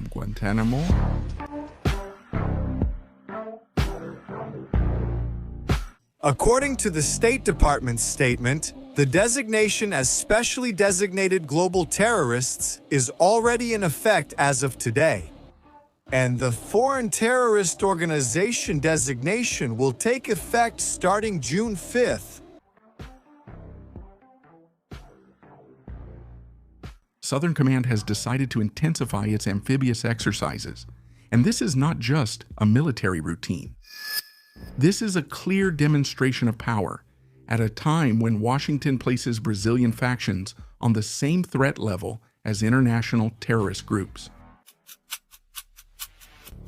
from Guantanamo. According to the State Department's statement, the designation as specially designated global terrorists is already in effect as of today. And the Foreign Terrorist Organization designation will take effect starting June 5th. Southern Command has decided to intensify its amphibious exercises, and this is not just a military routine. This is a clear demonstration of power at a time when Washington places Brazilian factions on the same threat level as international terrorist groups.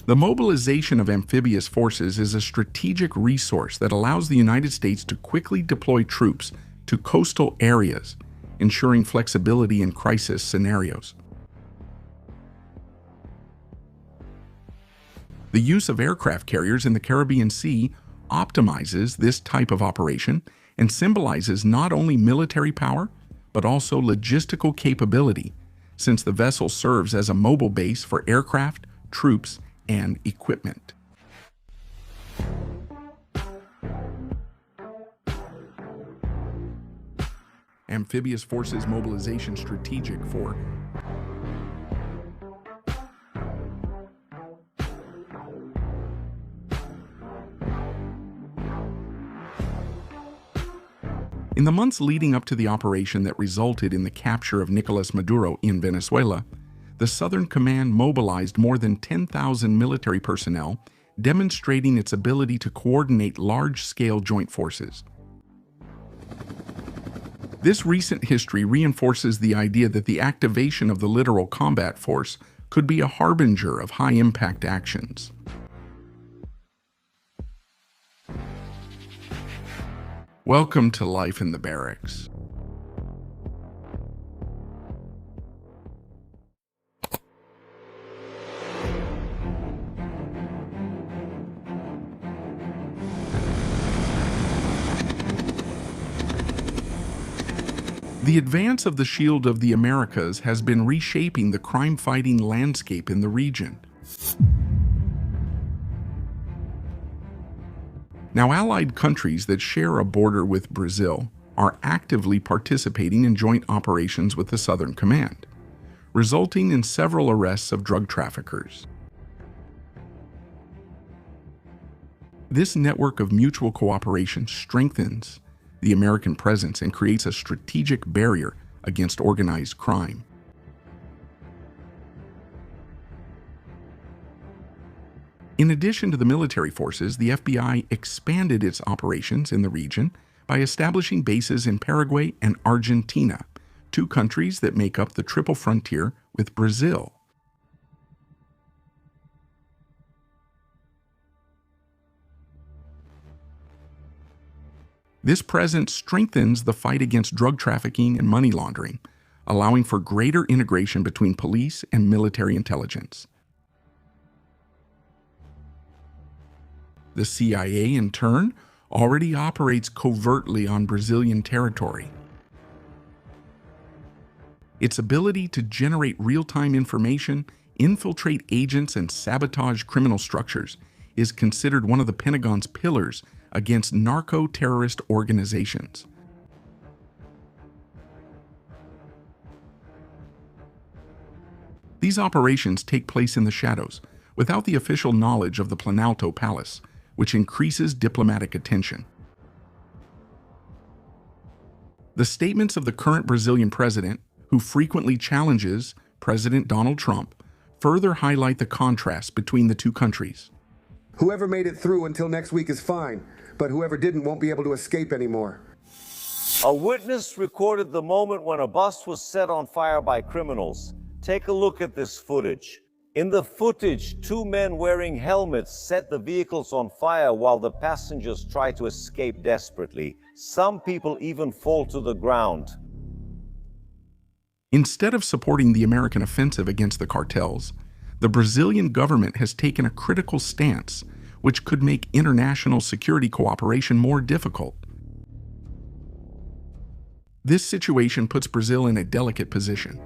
The mobilization of amphibious forces is a strategic resource that allows the United States to quickly deploy troops to coastal areas, ensuring flexibility in crisis scenarios. The use of aircraft carriers in the Caribbean Sea optimizes this type of operation and symbolizes not only military power, but also logistical capability, since the vessel serves as a mobile base for aircraft, troops, and equipment. Amphibious forces mobilization strategic for In the months leading up to the operation that resulted in the capture of Nicolas Maduro in Venezuela, the Southern Command mobilized more than 10,000 military personnel, demonstrating its ability to coordinate large-scale joint forces. This recent history reinforces the idea that the activation of the littoral combat force could be a harbinger of high-impact actions. Welcome to life in the barracks. The advance of the Shield of the Americas has been reshaping the crime-fighting landscape in the region. Now, allied countries that share a border with Brazil are actively participating in joint operations with the Southern Command, resulting in several arrests of drug traffickers. This network of mutual cooperation strengthens the American presence and creates a strategic barrier against organized crime. In addition to the military forces, the FBI expanded its operations in the region by establishing bases in Paraguay and Argentina, two countries that make up the triple frontier with Brazil. This presence strengthens the fight against drug trafficking and money laundering, allowing for greater integration between police and military intelligence. The CIA, in turn, already operates covertly on Brazilian territory. Its ability to generate real-time information, infiltrate agents, and sabotage criminal structures is considered one of the Pentagon's pillars against narco-terrorist organizations. These operations take place in the shadows, without the official knowledge of the Planalto Palace, which increases diplomatic attention. The statements of the current Brazilian president, who frequently challenges President Donald Trump, further highlight the contrast between the two countries. Whoever made it through until next week is fine, but whoever didn't won't be able to escape anymore. A witness recorded the moment when a bus was set on fire by criminals. Take a look at this footage. In the footage, two men wearing helmets set the vehicles on fire while the passengers try to escape desperately. Some people even fall to the ground. Instead of supporting the American offensive against the cartels, the Brazilian government has taken a critical stance, which could make international security cooperation more difficult. This situation puts Brazil in a delicate position.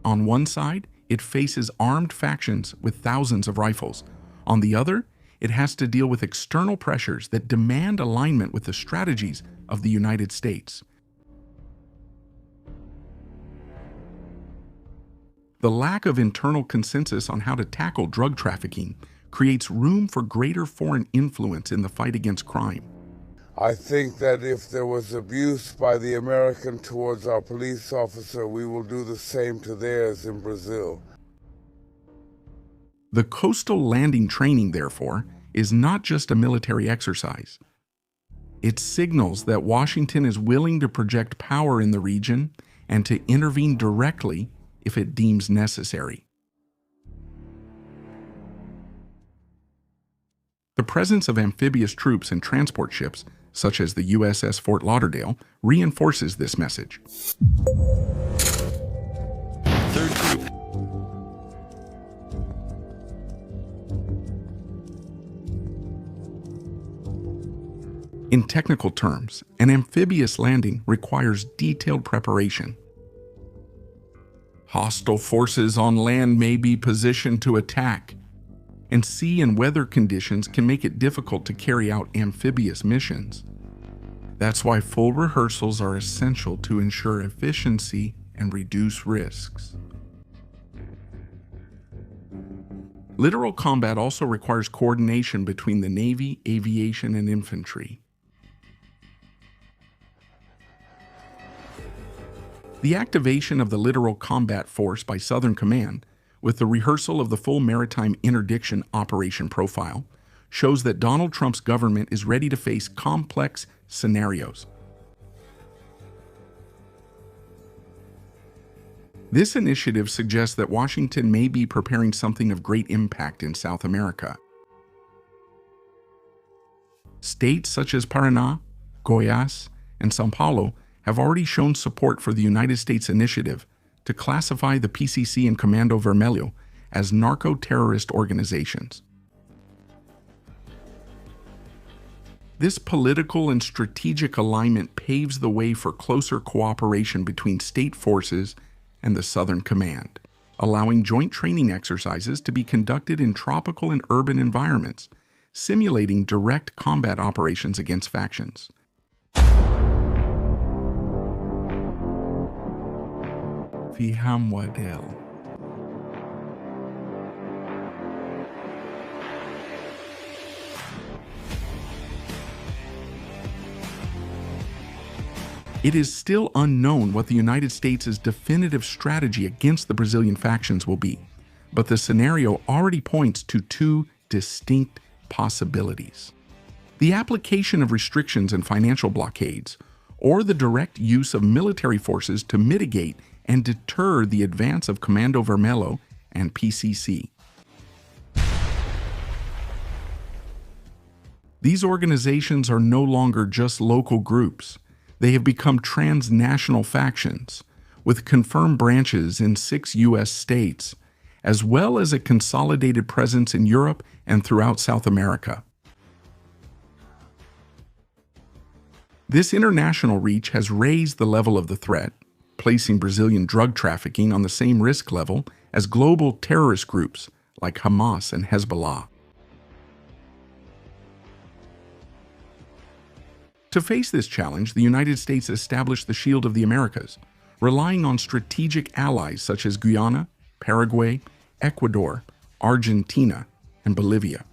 On one side, it faces armed factions with thousands of rifles. On the other, it has to deal with external pressures that demand alignment with the strategies of the United States. The lack of internal consensus on how to tackle drug trafficking creates room for greater foreign influence in the fight against crime. I think that if there was abuse by the American towards our police officer, we will do the same to theirs in Brazil. The coastal landing training, therefore, is not just a military exercise. It signals that Washington is willing to project power in the region and to intervene directly if it deems necessary. The presence of amphibious troops and transport ships, such as the USS Fort Lauderdale, reinforces this message. Third group. In technical terms, an amphibious landing requires detailed preparation. Hostile forces on land may be positioned to attack, and sea and weather conditions can make it difficult to carry out amphibious missions. That's why full rehearsals are essential to ensure efficiency and reduce risks. Littoral combat also requires coordination between the Navy, aviation, and infantry. The activation of the Littoral Combat Force by Southern Command, with the rehearsal of the full maritime interdiction operation profile, shows that Donald Trump's government is ready to face complex scenarios. This initiative suggests that Washington may be preparing something of great impact in South America. States such as Paraná, Goiás, and São Paulo have already shown support for the United States initiative to classify the PCC and Comando Vermelho as narco-terrorist organizations. This political and strategic alignment paves the way for closer cooperation between state forces and the Southern Command, allowing joint training exercises to be conducted in tropical and urban environments, simulating direct combat operations against factions. Fihamwadel. It is still unknown what the United States' definitive strategy against the Brazilian factions will be, but the scenario already points to two distinct possibilities: the application of restrictions and financial blockades, or the direct use of military forces to mitigate and deter the advance of Comando Vermelho and PCC. These organizations are no longer just local groups. They have become transnational factions, with confirmed branches in 6 U.S. states, as well as a consolidated presence in Europe and throughout South America. This international reach has raised the level of the threat, placing Brazilian drug trafficking on the same risk level as global terrorist groups like Hamas and Hezbollah. To face this challenge, the United States established the Shield of the Americas, relying on strategic allies such as Guyana, Paraguay, Ecuador, Argentina, and Bolivia.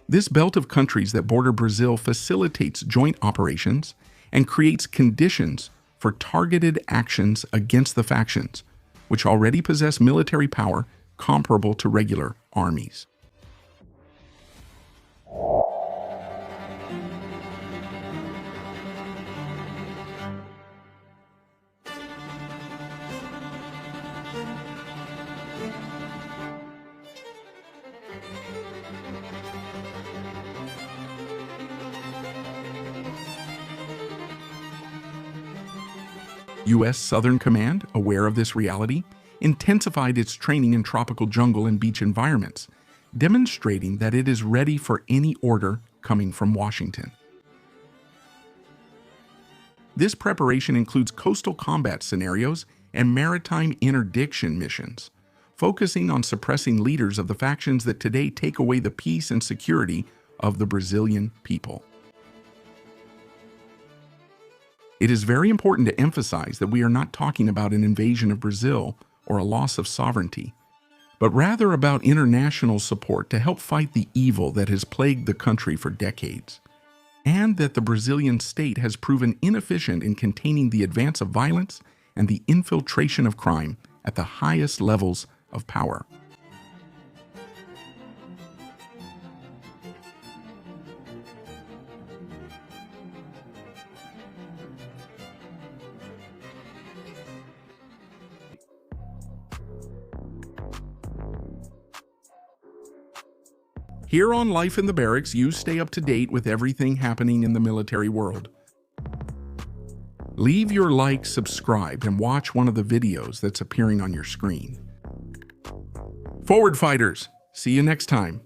This belt of countries that border Brazil facilitates joint operations and creates conditions for targeted actions against the factions, which already possess military power comparable to regular armies. U.S. Southern Command, aware of this reality, intensified its training in tropical jungle and beach environments, demonstrating that it is ready for any order coming from Washington. This preparation includes coastal combat scenarios and maritime interdiction missions, focusing on suppressing leaders of the factions that today take away the peace and security of the Brazilian people. It is very important to emphasize that we are not talking about an invasion of Brazil or a loss of sovereignty, but rather about international support to help fight the evil that has plagued the country for decades, and that the Brazilian state has proven inefficient in containing the advance of violence and the infiltration of crime at the highest levels of power. Here on Life in the Barracks, you stay up to date with everything happening in the military world. Leave your like, subscribe, and watch one of the videos that's appearing on your screen. Forward fighters, see you next time.